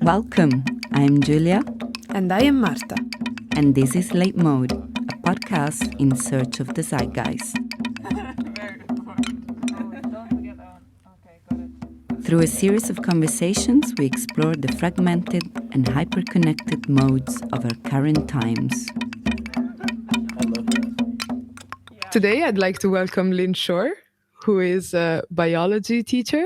Welcome, I'm Julia. And I am Marta. And this is LateMode, a podcast in search of the zeitgeist. Through a series of conversations, we explore the fragmented and hyper-connected modes of our current times. Today, I'd like to welcome Lynn Shore, who is a biology teacher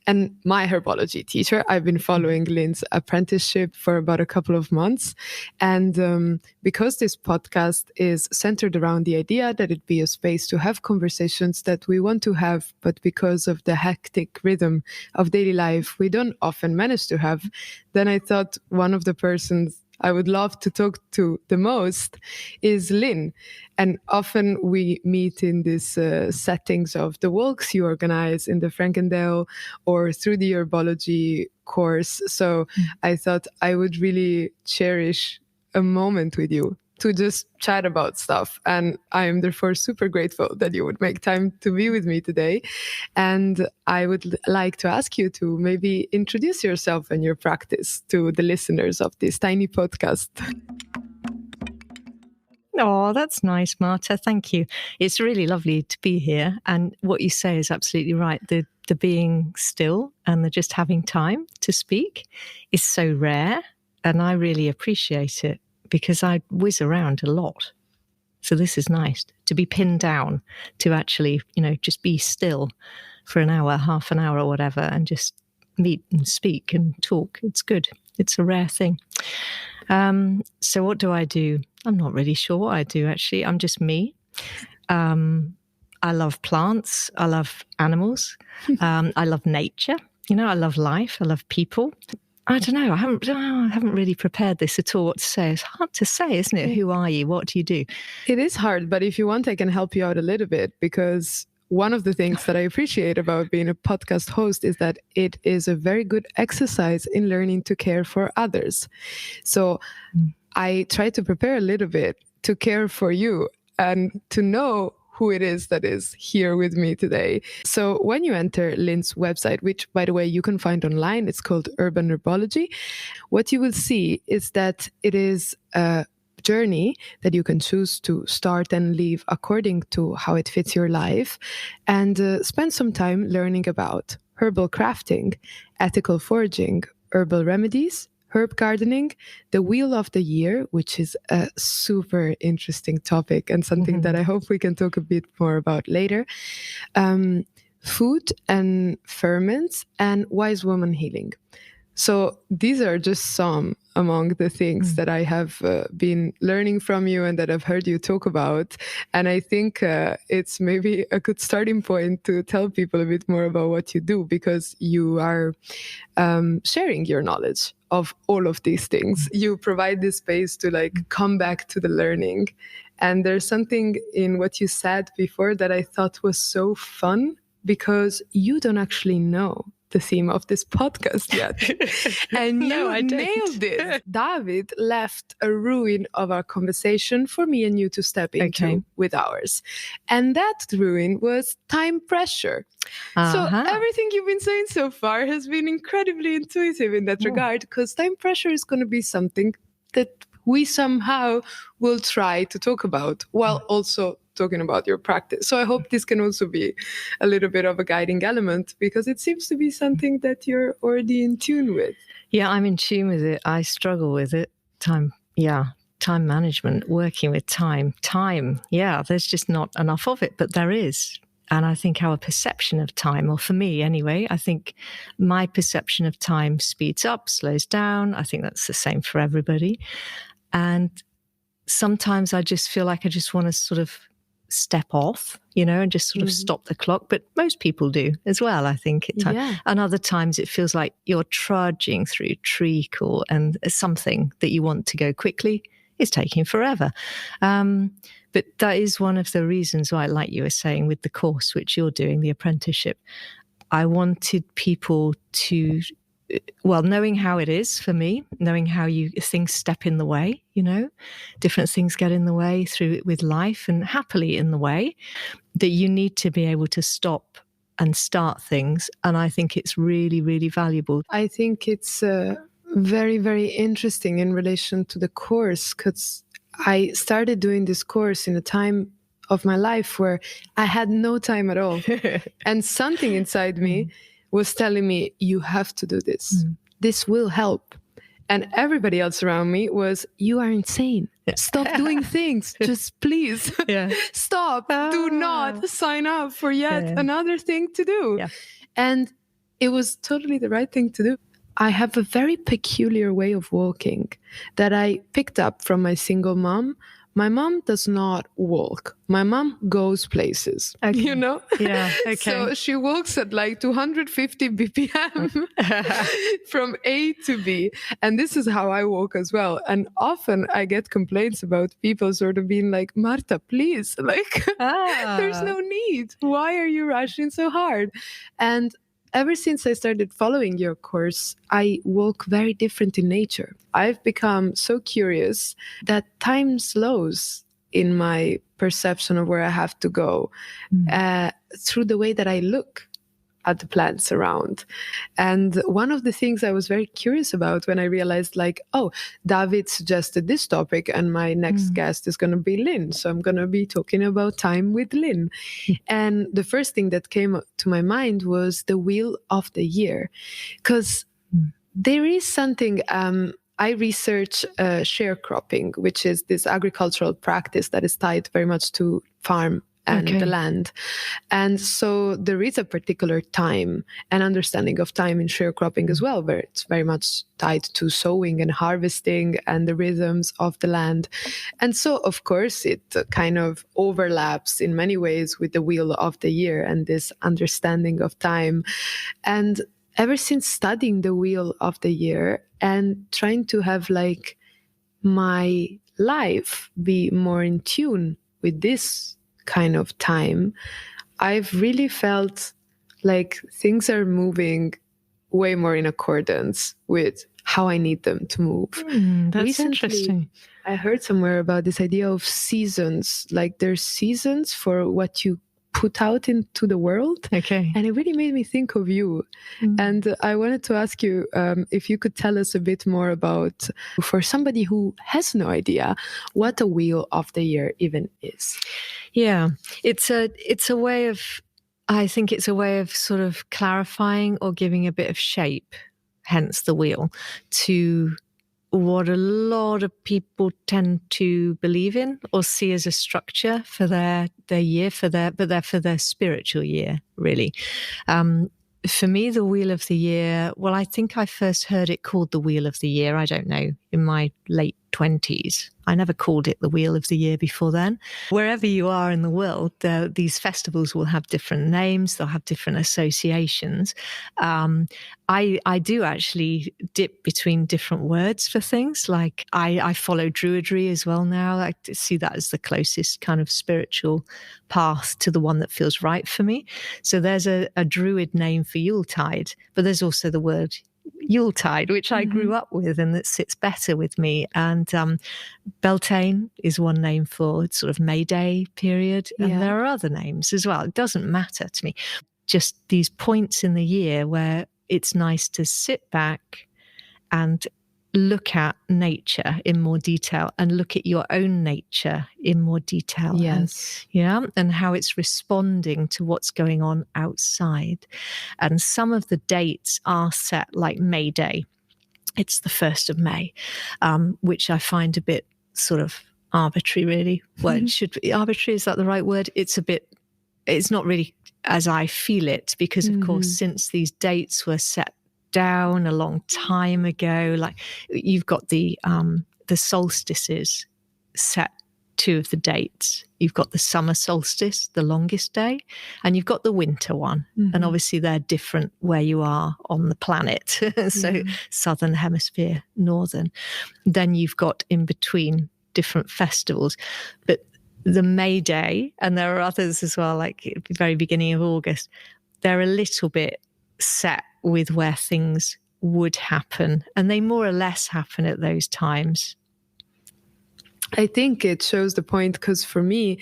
and my herbology teacher. I've been following Lynn's apprenticeship for about a couple of months. And because this podcast is centered around the idea that it be a space to have conversations that we want to have, but because of the hectic rhythm of daily life, we don't often manage to have, then I thought one of the persons I would love to talk to the most is Lynn. And often we meet in these settings of the walks you organize in the Frankendale or through the herbology course. So I thought I would really cherish a moment with you to just chat about stuff. And I am therefore super grateful that you would make time to be with me today. And I would like to ask you to maybe introduce yourself and your practice to the listeners of this tiny podcast. Oh, that's nice, Marta. Thank you. It's really lovely to be here. And what you say is absolutely right. The being still and the just having time to speak is so rare. And I really appreciate it, because I whiz around a lot. So this is nice to be pinned down, to actually, just be still for an hour, half an hour or whatever, and just meet and speak and talk. It's good. It's a rare thing. So what do I do? I'm not really sure what I do, actually. I'm just me. I love plants. I love animals. I love nature. I love life. I love people. I don't know. I haven't really prepared this at all. What to say? It's hard to say, isn't it? Who are you? What do you do? It is hard, but if you want, I can help you out a little bit, because one of the things that I appreciate about being a podcast host is that it is a very good exercise in learning to care for others. So I try to prepare a little bit to care for you and to know who it is that is here with me today. So when you enter Lynn's website, which, by the way, you can find online, it's called Urban Herbology, what you will see is that it is a journey that you can choose to start and leave according to how it fits your life, and spend some time learning about herbal crafting, ethical foraging, herbal remedies, herb gardening, the wheel of the year, which is a super interesting topic and something that I hope we can talk a bit more about later, food and ferments, and wise woman healing. So these are just some among the things that I have been learning from you and that I've heard you talk about. And I think it's maybe a good starting point to tell people a bit more about what you do, because you are sharing your knowledge of all of these things. You provide this space to come back to the learning. And there's something in what you said before that I thought was so fun, because you don't actually know the theme of this podcast yet. And No, I don't. nailed it. David left a ruin of our conversation for me and you to step into with ours. And that ruin was time pressure. So everything you've been saying so far has been incredibly intuitive in that regard, because time pressure is going to be something that we somehow will try to talk about, while also talking about your practice. So I hope this can also be a little bit of a guiding element, because it seems to be something that you're already in tune with. Yeah, I'm in tune with it. I struggle with it. Time management, working with time. There's just not enough of it, but there is. And I think our perception of time, or for me anyway, I think my perception of time speeds up, slows down. I think that's the same for everybody. And sometimes I just feel like I just want to sort of step off, and just sort of stop the clock. But most people do as well, I think, at times. Yeah. And other times it feels like you're trudging through treacle, and something that you want to go quickly is taking forever. But that is one of the reasons why, like you were saying, with the course which you're doing, the apprenticeship, I wanted people to, knowing how it is for me, knowing how things step in the way, different things get in the way through with life, and happily in the way, that you need to be able to stop and start things. And I think it's really, really valuable. I think it's very, very interesting in relation to the course, because I started doing this course in a time of my life where I had no time at all. And something inside me was telling me, you have to do this. This will help. And everybody else around me was, you are insane. Stop doing things. Just please stop. Do not sign up for yet another thing to do. Yeah. And it was totally the right thing to do. I have a very peculiar way of walking that I picked up from my single mom. My mom does not walk. My mom goes places, you know? Yeah, okay. So she walks at like 250 BPM from A to B. And this is how I walk as well. And often I get complaints about people sort of being like, Marta, please, like, there's no need. Why are you rushing so hard? And ever since I started following your course, I walk very different in nature. I've become so curious that time slows in my perception of where I have to go through the way that I look at the plants around. And one of the things I was very curious about when I realized, like, oh, David suggested this topic and my next guest is going to be Lynn. So I'm going to be talking about time with Lynn. And the first thing that came to my mind was the wheel of the year. Because there is something, I research sharecropping, which is this agricultural practice that is tied very much to farm and the land. And so there is a particular time and understanding of time in sharecropping as well, where it's very much tied to sowing and harvesting and the rhythms of the land. And so, of course, it kind of overlaps in many ways with the wheel of the year and this understanding of time. And ever since studying the wheel of the year and trying to have like my life be more in tune with this kind of time, I've really felt like things are moving way more in accordance with how I need them to move. That's recently interesting. I heard somewhere about this idea of seasons, like there's seasons for what you put out into the world. Okay. And it really made me think of you. And I wanted to ask you if you could tell us a bit more about, for somebody who has no idea, what a wheel of the year even is. Yeah, it's a way of, I think it's a way of sort of clarifying or giving a bit of shape, hence the wheel, to what a lot of people tend to believe in or see as a structure for their year, for their spiritual year, really. For me, the Wheel of the Year, well, I think I first heard it called the Wheel of the Year, I don't know, in my late 20s. I never called it the Wheel of the Year before then. Wherever you are in the world, these festivals will have different names, they'll have different associations. I do actually dip between different words for things. Like I follow Druidry as well now. I see that as the closest kind of spiritual path to the one that feels right for me. So there's a Druid name for Yuletide, but there's also the word Yuletide, which I grew up with and that sits better with me. And Beltane is one name for sort of May Day period. And there are other names as well. It doesn't matter to me. Just these points in the year where it's nice to sit back and look at nature in more detail and look at your own nature in more detail. Yes. And how it's responding to what's going on outside. And some of the dates are set, like May Day. It's the 1st of May, which I find a bit sort of arbitrary, really. Well, it should be arbitrary. Is that the right word? It's not really as I feel it, because of course, since these dates were set down a long time ago, like you've got the solstices set 2 of the dates. You've got the summer solstice, the longest day, and you've got the winter one. And obviously they're different where you are on the planet. So southern hemisphere, northern. Then you've got in between different festivals. But the May Day, and there are others as well, like at the very beginning of August, they're a little bit set with where things would happen, and they more or less happen at those times. I think it shows the point, because for me,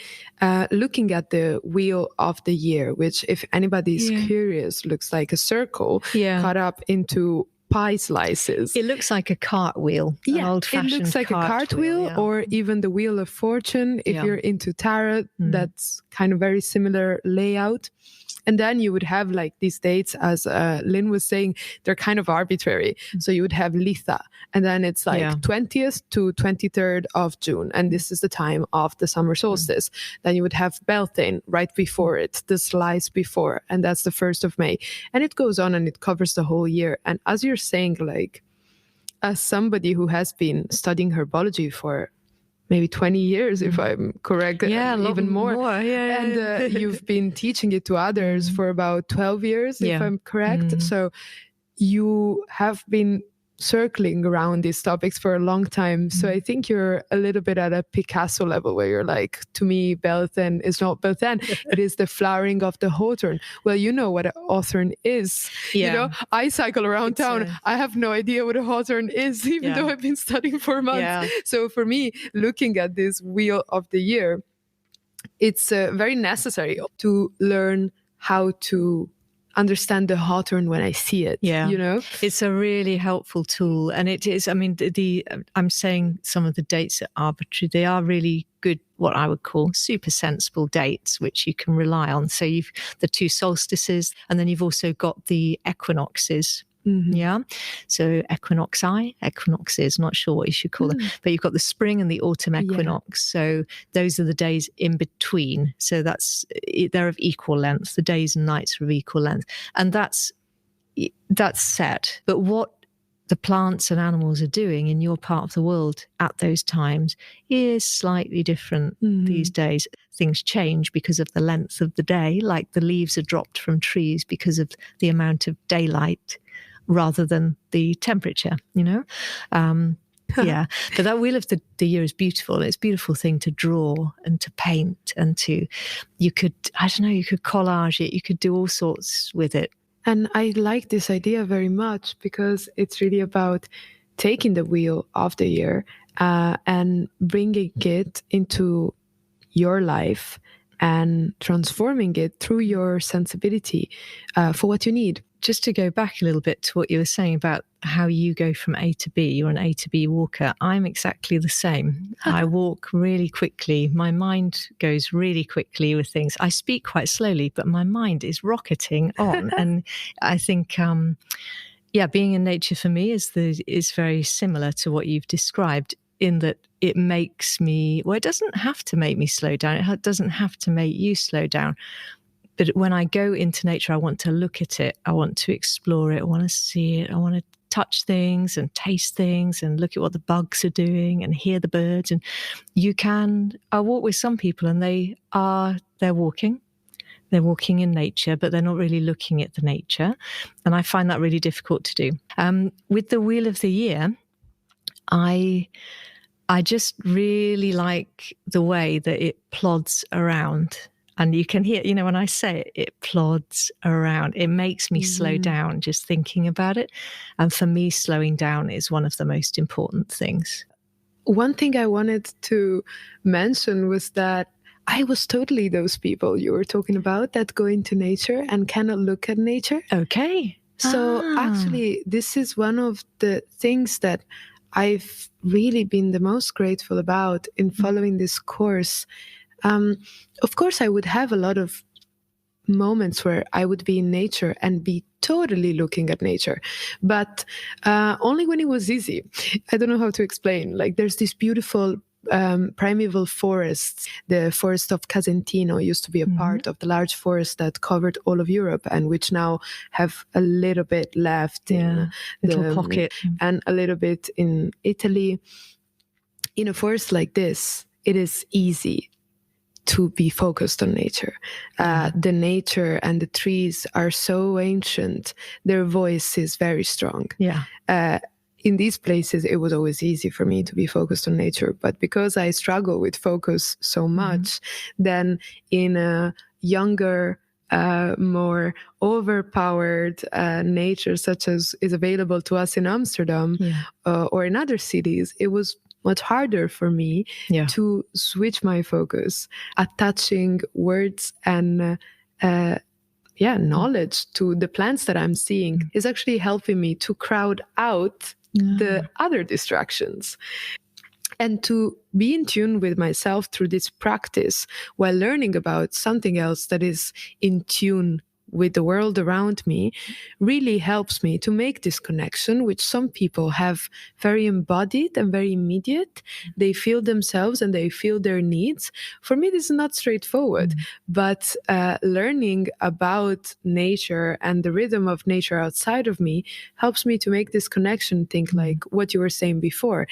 looking at the Wheel of the Year, which if anybody's curious, looks like a circle cut up into pie slices. It looks like a cartwheel. Yeah, an old-fashioned it looks like a cartwheel, or even the Wheel of Fortune. If you're into tarot, that's kind of very similar layout. And then you would have like these dates, as Lynn was saying, they're kind of arbitrary. So you would have Litha, and then it's like 20th to 23rd of June. And this is the time of the summer solstice. Then you would have Beltane right before it, the slice before, and that's the 1st of May. And it goes on and it covers the whole year. And as you're saying, like, as somebody who has been studying herbology for maybe 20 years, if I'm correct, even more. Yeah. And you've been teaching it to others for about 12 years, if I'm correct. So you have been circling around these topics for a long time. So I think you're a little bit at a Picasso level, where you're like, to me, Beltane is not Beltane. It is the flowering of the hawthorn. Well, you know what a hawthorn is. You know, I cycle around town. I have no idea what a hawthorn is, even though I've been studying for months. So for me, looking at this wheel of the year, it's very necessary to learn how to understand the hawthorn when I see it. You know, it's a really helpful tool. And it is, I mean, I'm saying some of the dates are arbitrary. They are really good, what I would call super sensible dates, which you can rely on. So you've the 2 solstices, and then you've also got the equinoxes. So equinoxes, not sure what you should call them, but you've got the spring and the autumn equinox. So those are the days in between. So they're of equal length. The days and nights are of equal length, and that's set. But what the plants and animals are doing in your part of the world at those times is slightly different these days. Things change because of the length of the day, like the leaves are dropped from trees because of the amount of daylight rather than the temperature, you know? But that wheel of the year is beautiful. It's a beautiful thing to draw and to paint, and you could collage it. You could do all sorts with it. And I like this idea very much, because it's really about taking the wheel of the year and bringing it into your life and transforming it through your sensibility for what you need. Just to go back a little bit to what you were saying about how you go from A to B, you're an A to B walker. I'm exactly the same. I walk really quickly. My mind goes really quickly with things. I speak quite slowly, but my mind is rocketing on. And I think, being in nature for me is very similar to what you've described, in that it makes me, it doesn't have to make me slow down. It doesn't have to make you slow down. But when I go into nature, I want to look at it. I want to explore it. I want to see it. I want to touch things and taste things and look at what the bugs are doing and hear the birds. And I walk with some people, and they're walking in nature, but they're not really looking at the nature. And I find that really difficult to do. With the Wheel of the Year, I just really like the way that it plods around. And you can hear, when I say it, it plods around. It makes me slow down just thinking about it. And for me, slowing down is one of the most important things. One thing I wanted to mention was that I was totally those people you were talking about that go into nature and cannot look at nature. Okay. So actually, this is one of the things that I've really been the most grateful about in following this course. Of course, I would have a lot of moments where I would be in nature and be totally looking at nature, but only when it was easy. I don't know how to explain. Like, there's this beautiful primeval forests. The forest of Casentino used to be a part of the large forest that covered all of Europe, and which now have a little bit left in little pocket and a little bit in Italy. In a forest like this, it is easy to be focused on nature. The nature and the trees are so ancient. Their voice is very strong. In these places, it was always easy for me to be focused on nature. But because I struggle with focus so much, then in a younger, more overpowered nature, such as is available to us in Amsterdam or in other cities, it was much harder for me to switch my focus, attaching words and knowledge to the plants that I'm seeing is actually helping me to crowd out the other distractions. And to be in tune with myself through this practice while learning about something else that is in tune with the world around me really helps me to make this connection, which some people have very embodied and very immediate. They feel themselves and they feel their needs. For me, this is not straightforward, but learning about nature and the rhythm of nature outside of me helps me to make this connection. Think like what you were saying before.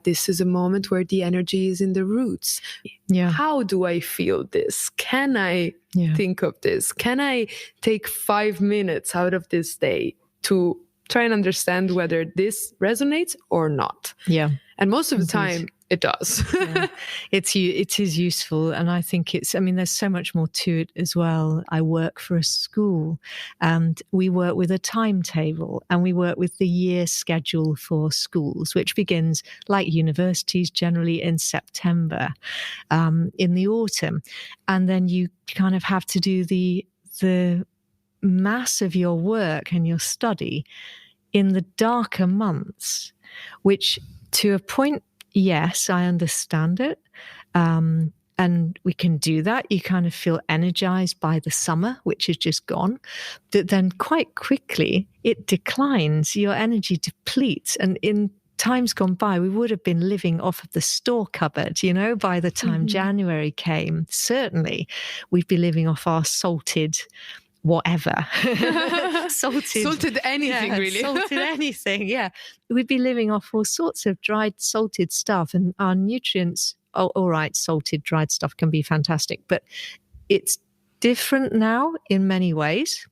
This is a moment where the energy is in the roots. Yeah. How do I feel this? Can I think of this? Can I take 5 minutes out of this day to try and understand whether this resonates or not? Yeah. And most of the time, it does. It is useful. And I think there's so much more to it as well. I work for a school and we work with a timetable and we work with the year schedule for schools, which begins, like universities, generally in September, in the autumn. And then you kind of have to do the mass of your work and your study in the darker months, which to a point, yes, I understand it. And we can do that. You kind of feel energized by the summer, which is just gone. But then quite quickly, it declines. Your energy depletes. And in times gone by, we would have been living off of the store cupboard, by the time January came. Certainly, we'd be living off our salted whatever. salted anything, really. Salted anything, yeah. We'd be living off all sorts of dried, salted stuff, and our nutrients, all right, salted, dried stuff can be fantastic, but it's different now in many ways.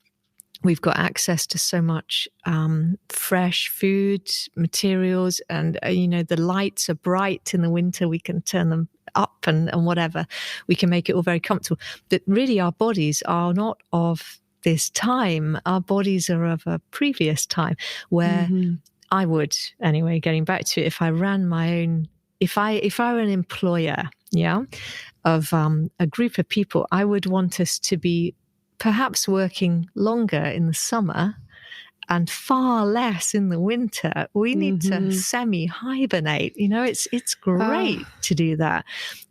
We've got access to so much fresh food, materials, and, the lights are bright in the winter. We can turn them up and whatever. We can make it all very comfortable. But really, our bodies are not of this time. Our bodies are of a previous time where I would, anyway, getting back to it, if I ran my own, if I were an employer, of a group of people, I would want us to be perhaps working longer in the summer and far less in the winter. We need to semi-hibernate. It's great to do that,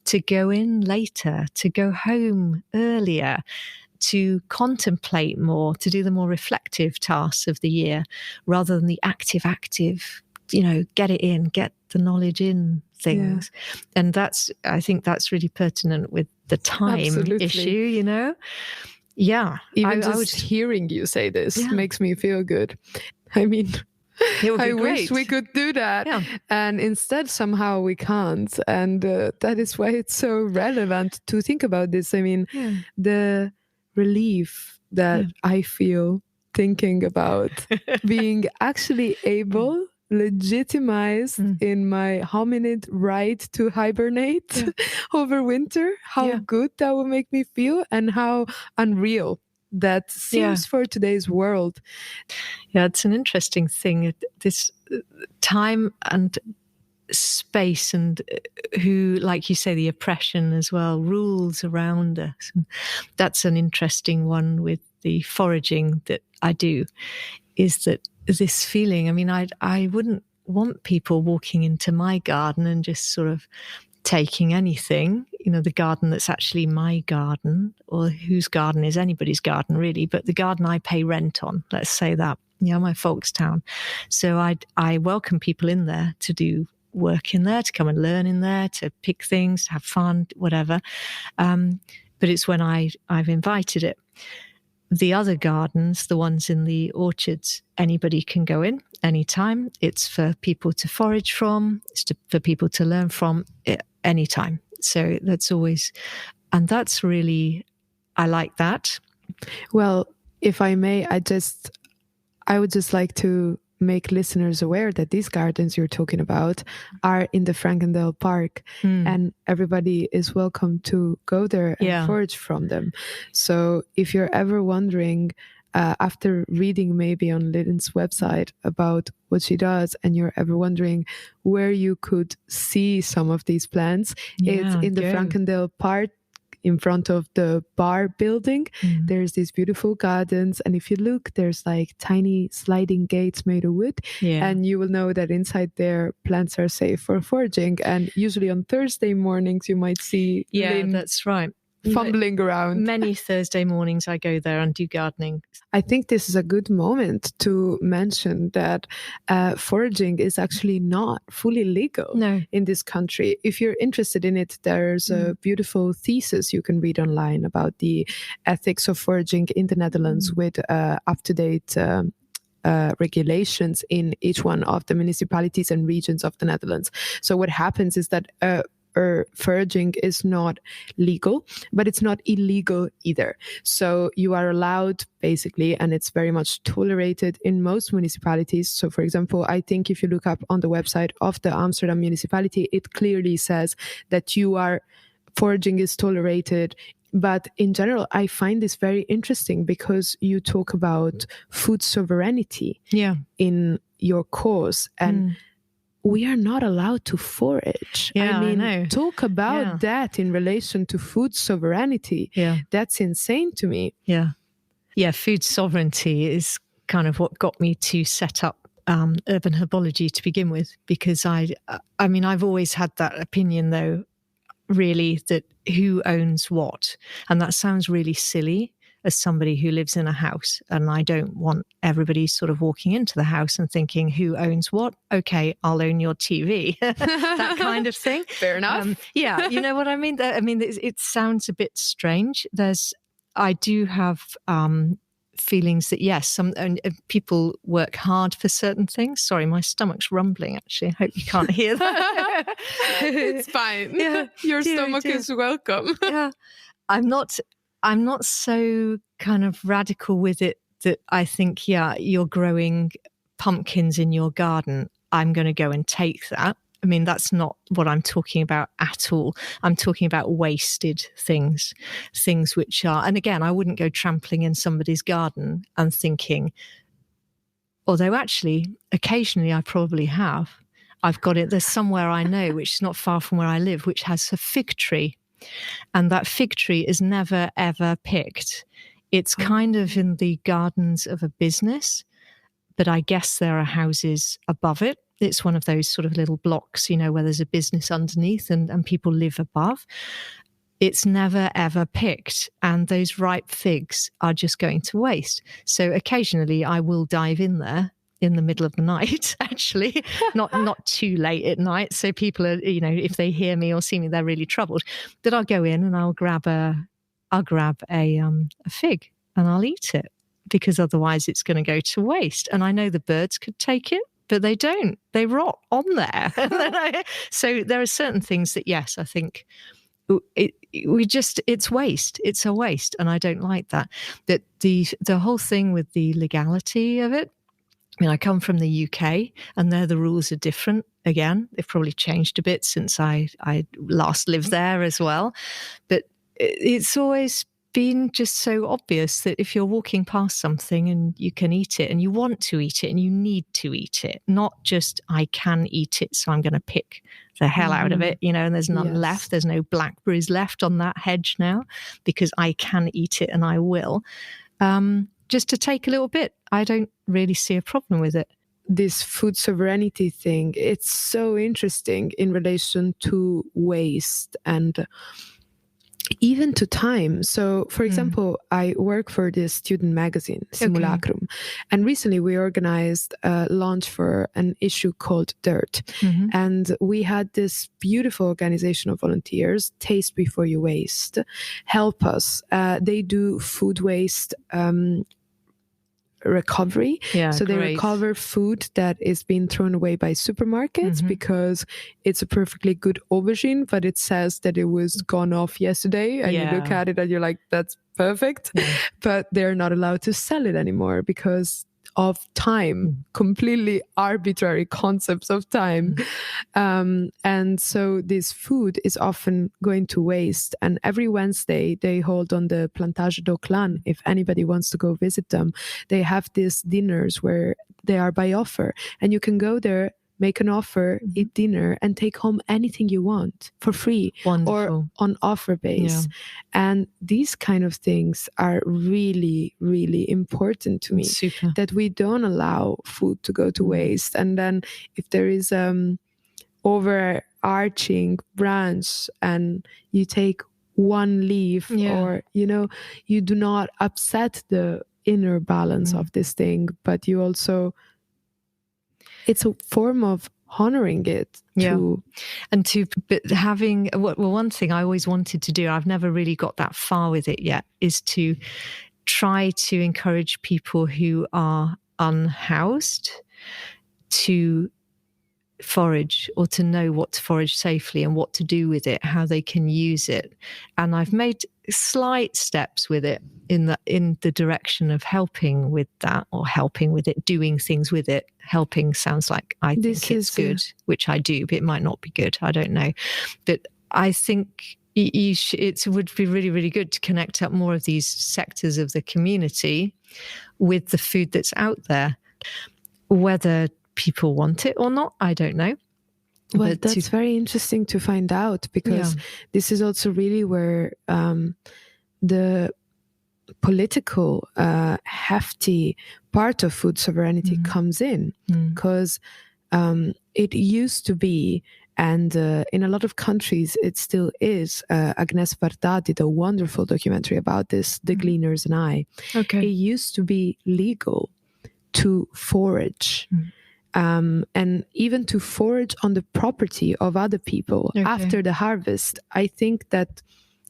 to go in later, to go home earlier, to contemplate more, to do the more reflective tasks of the year rather than the active, get it in, get the knowledge in things. Yeah. And I think that's really pertinent with the time issue, Yeah. Even just hearing you say this makes me feel good. I mean, I wish we could do that. Yeah. And instead, somehow we can't. And that is why it's so relevant to think about this. I mean, the relief that I feel thinking about being actually able, legitimized in my hominid right to hibernate over winter, how good that will make me feel and how unreal that seems for today's world. Yeah, it's an interesting thing. This time and space and who, like you say, the oppression as well, rules around us. And that's an interesting one with the foraging that I do, is that this feeling, I mean, I wouldn't want people walking into my garden and just sort of taking anything, the garden that's actually my garden, or whose garden is anybody's garden really, but the garden I pay rent on, let's say that, my folks' town. So I welcome people in there to do work in there, to come and learn in there, to pick things, to have fun, whatever. But it's when I've invited it. The other gardens, the ones in the orchards, anybody can go in anytime. It's for people to forage from. It's for people to learn from anytime. So that's always, and that's really, I like that. Well, if I may, I would just like to make listeners aware that these gardens you're talking about are in the Frankendale Park, and everybody is welcome to go there and forage from them. So if you're ever wondering, after reading maybe on Lynn's website about what she does, and you're ever wondering where you could see some of these plants, it's in the Frankendale Park in front of the bar building. There's these beautiful gardens, and if you look, there's like tiny sliding gates made of wood, and you will know that inside there plants are safe for foraging. And usually on Thursday mornings you might see Lynn that's right, fumbling around. Many Thursday mornings I go there and do gardening. I think this is a good moment to mention that foraging is actually not fully legal in this country. If you're interested in it, there's a beautiful thesis you can read online about the ethics of foraging in the Netherlands with up-to-date regulations in each one of the municipalities and regions of the Netherlands. So what happens is that foraging is not legal, but it's not illegal either. So you are allowed, basically, and it's very much tolerated in most municipalities. So for example, I think if you look up on the website of the Amsterdam municipality, it clearly says that foraging is tolerated. But in general, I find this very interesting because you talk about food sovereignty in your course, and we are not allowed to forage. I know. Talk about that in relation to food sovereignty. That's insane to me. Yeah, food sovereignty is kind of what got me to set up urban herbology to begin with, because I mean, I've always had that opinion, though, really, that who owns what. And that sounds really silly as somebody who lives in a house, and I don't want everybody sort of walking into the house and thinking, who owns what? Okay, I'll own your TV. That kind of thing. Fair enough. Yeah, you know what I mean? It sounds a bit strange. I do have feelings that, yes, some people work hard for certain things. Sorry, my stomach's rumbling, actually. I hope you can't hear that. It's fine. Your stomach is welcome. I'm not so kind of radical with it that I think, you're growing pumpkins in your garden, I'm going to go and take that. I mean, that's not what I'm talking about at all. I'm talking about wasted things which are, and again, I wouldn't go trampling in somebody's garden and thinking, although actually, occasionally I probably have. I've got it, there's somewhere I know, which is not far from where I live, which has a fig tree. And that fig tree is never, ever picked. It's kind of in the gardens of a business, but I guess there are houses above it. It's one of those sort of little blocks, where there's a business underneath and people live above. It's never, ever picked. And those ripe figs are just going to waste. So occasionally I will dive in there in the middle of the night, actually, not too late at night. So people are, if they hear me or see me, they're really troubled. But I'll go in and I'll grab a fig and I'll eat it, because otherwise it's going to go to waste. And I know the birds could take it, but they don't. They rot on there. So there are certain things that, yes, I think it's waste. It's a waste, and I don't like that. That the whole thing with the legality of it. I mean, I come from the UK, and there the rules are different. Again, they've probably changed a bit since I last lived there as well. But it's always been just so obvious that if you're walking past something and you can eat it and you want to eat it and you need to eat it, not just I can eat it, so I'm going to pick the hell out of it, and there's none left. There's no blackberries left on that hedge now because I can eat it and I will. Just to take a little bit, I don't really see a problem with it. This food sovereignty thing, it's so interesting in relation to waste and even to time. So, for example, I work for this student magazine, Simulacrum. And recently we organized a launch for an issue called Dirt. And we had this beautiful organization of volunteers, Taste Before You Waste, help us. They do food waste recovery. So they recover food that is being thrown away by supermarkets because it's a perfectly good aubergine, but it says that it was gone off yesterday, and you look at it and you're like, that's perfect. But they're not allowed to sell it anymore because of time, completely arbitrary concepts of time. And so this food is often going to waste. And every Wednesday they hold on the Plantage do Clan. If anybody wants to go visit them, they have these dinners where they are by offer, and you can go there make an offer, eat dinner, and take home anything you want for free. Wonderful. Or on offer base. And these kind of things are really, really important to me. Super. That we don't allow food to go to waste. And then if there is overarching branch and you take one leaf, or you do not upset the inner balance of this thing, but you also, it's a form of honoring it too. And but having, well, one thing I always wanted to do, I've never really got that far with it yet, is to try to encourage people who are unhoused to forage, or to know what to forage safely and what to do with it, how they can use it. And I've made slight steps with it in the direction of helping with that, or helping with it, doing things with it. Helping sounds like I think it's good, which I do, but it might not be good. I don't know. But I think it would be really, really good to connect up more of these sectors of the community with the food that's out there. Whether people want it or not, I don't know. Well, but that's very interesting to find out, because this is also really where the political hefty part of food sovereignty comes in, because it used to be, and in a lot of countries it still is. Agnes Varda did a wonderful documentary about this, The Gleaners and I. It used to be legal to forage. And even to forage on the property of other people after the harvest. I think that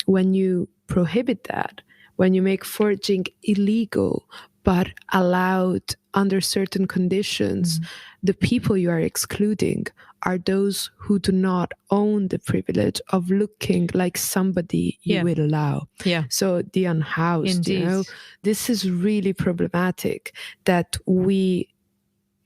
when you prohibit that, when you make foraging illegal but allowed under certain conditions, the people you are excluding are those who do not own the privilege of looking like somebody you will allow. So the unhoused, this is really problematic, that we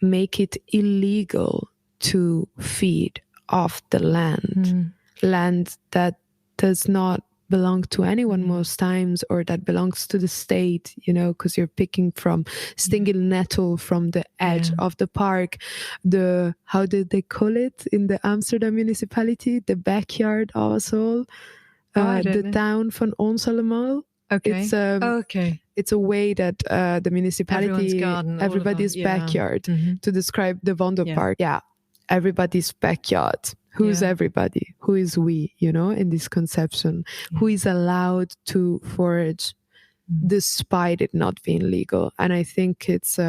make it illegal to feed off the land that does not belong to anyone most times, or that belongs to the state, because you're picking from stinging nettle from the edge of the park. How did they call it in the Amsterdam municipality? The backyard also. The town van Ons Allemaal. It's a way that the municipality, everybody's backyard, to describe the Vondelpark. Everybody's backyard. Who's everybody? Who is we, in this conception? Who is allowed to forage despite it not being legal? And I think it's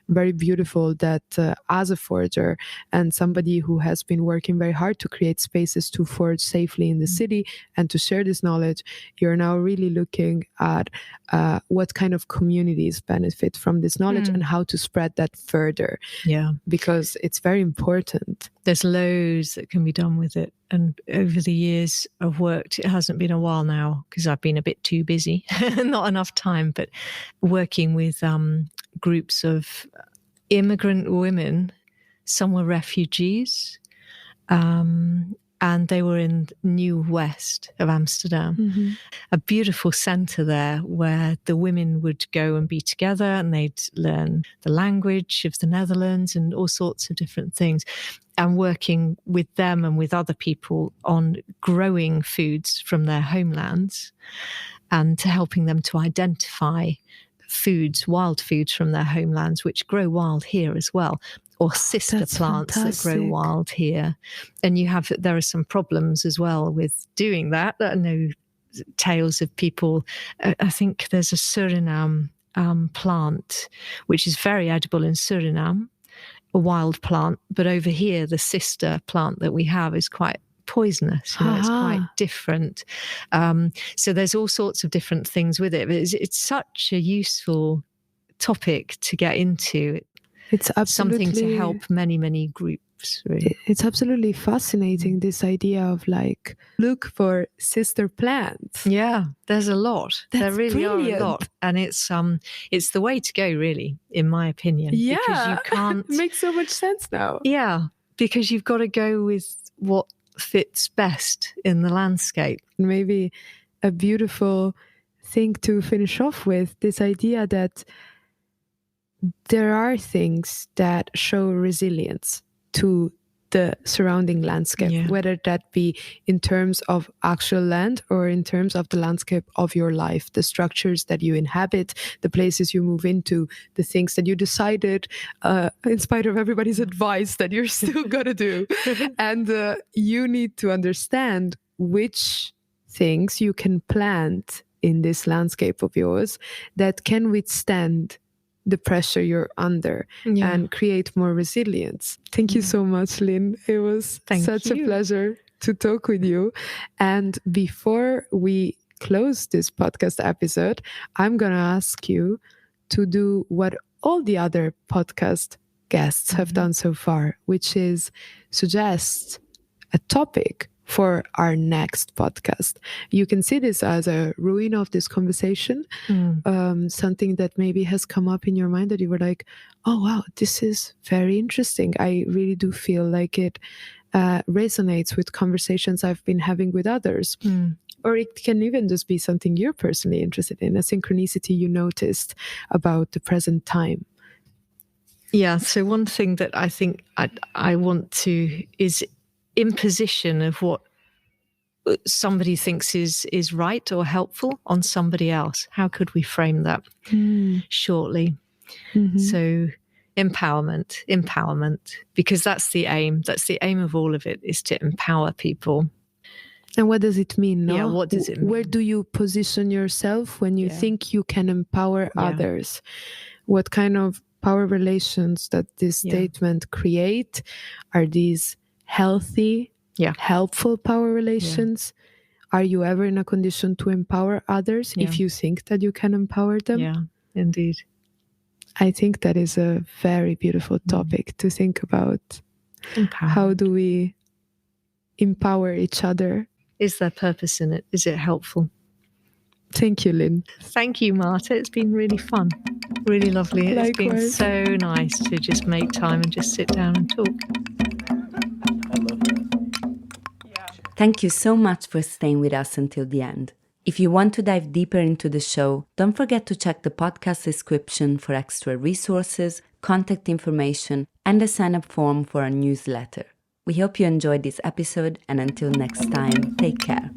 very beautiful that as a forager and somebody who has been working very hard to create spaces to forage safely in the city and to share this knowledge, you're now really looking at what kind of communities benefit from this knowledge and how to spread that further. Because it's very important. There's loads that can be done with it. And over the years I've worked, it hasn't been a while now because I've been a bit too busy, not enough time, but working with groups of immigrant women. Some were refugees, and they were in New West of Amsterdam, a beautiful centre there where the women would go and be together, and they'd learn the language of the Netherlands and all sorts of different things. And working with them and with other people on growing foods from their homelands, and to helping them to identify foods, wild foods from their homelands, which grow wild here as well, or sister plants that grow wild here. And there are some problems as well with doing that. I know tales of people, I think there's a Suriname plant, which is very edible in Suriname, a wild plant, but over here the sister plant that we have is quite poisonous. It's quite different. So there's all sorts of different things with it, but it's such a useful topic to get into. It's absolutely something to help many, many groups. Really. It's absolutely fascinating, this idea of look for sister plants. Yeah, there's a lot. That's there really brilliant. are a lot, and it's the way to go, really, in my opinion. Yeah, because you can't. It makes so much sense now. Yeah, because you've got to go with what fits best in the landscape. Maybe a beautiful thing to finish off with, this idea that there are things that show resilience to the surrounding landscape, whether that be in terms of actual land or in terms of the landscape of your life, the structures that you inhabit, the places you move into, the things that you decided, in spite of everybody's advice, that you're still going to do. And you need to understand which things you can plant in this landscape of yours that can withstand the pressure you're under and create more resilience. Thank you so much, Lynn. It was such a pleasure to talk with you. And before we close this podcast episode, I'm going to ask you to do what all the other podcast guests have done so far, which is suggest a topic for our next podcast. You can see this as a ruin of this conversation, something that maybe has come up in your mind that you were like, oh, wow, this is very interesting. I really do feel like it resonates with conversations I've been having with others. Or it can even just be something you're personally interested in, a synchronicity you noticed about the present time. Yeah, so one thing that I think I want to is imposition of what somebody thinks is right or helpful on somebody else. How could we frame that shortly? So empowerment, because that's the aim. That's the aim of all of it, is to empower people. And what does it mean? No? Yeah, what does it mean? Where do you position yourself when you think you can empower others? What kind of power relations that this statement create? Are these healthy, helpful power relations? Are you ever in a condition to empower others if you think that you can empower them? Yeah, indeed. I think that is a very beautiful topic to think about. How do we empower each other? Is there purpose in it? Is it helpful? Thank you, Lynn. Thank you, Marta. It's been really fun. Really lovely. It's been so nice to just make time and just sit down and talk. Thank you so much for staying with us until the end. If you want to dive deeper into the show, don't forget to check the podcast description for extra resources, contact information, and a sign-up form for our newsletter. We hope you enjoyed this episode, and until next time, take care.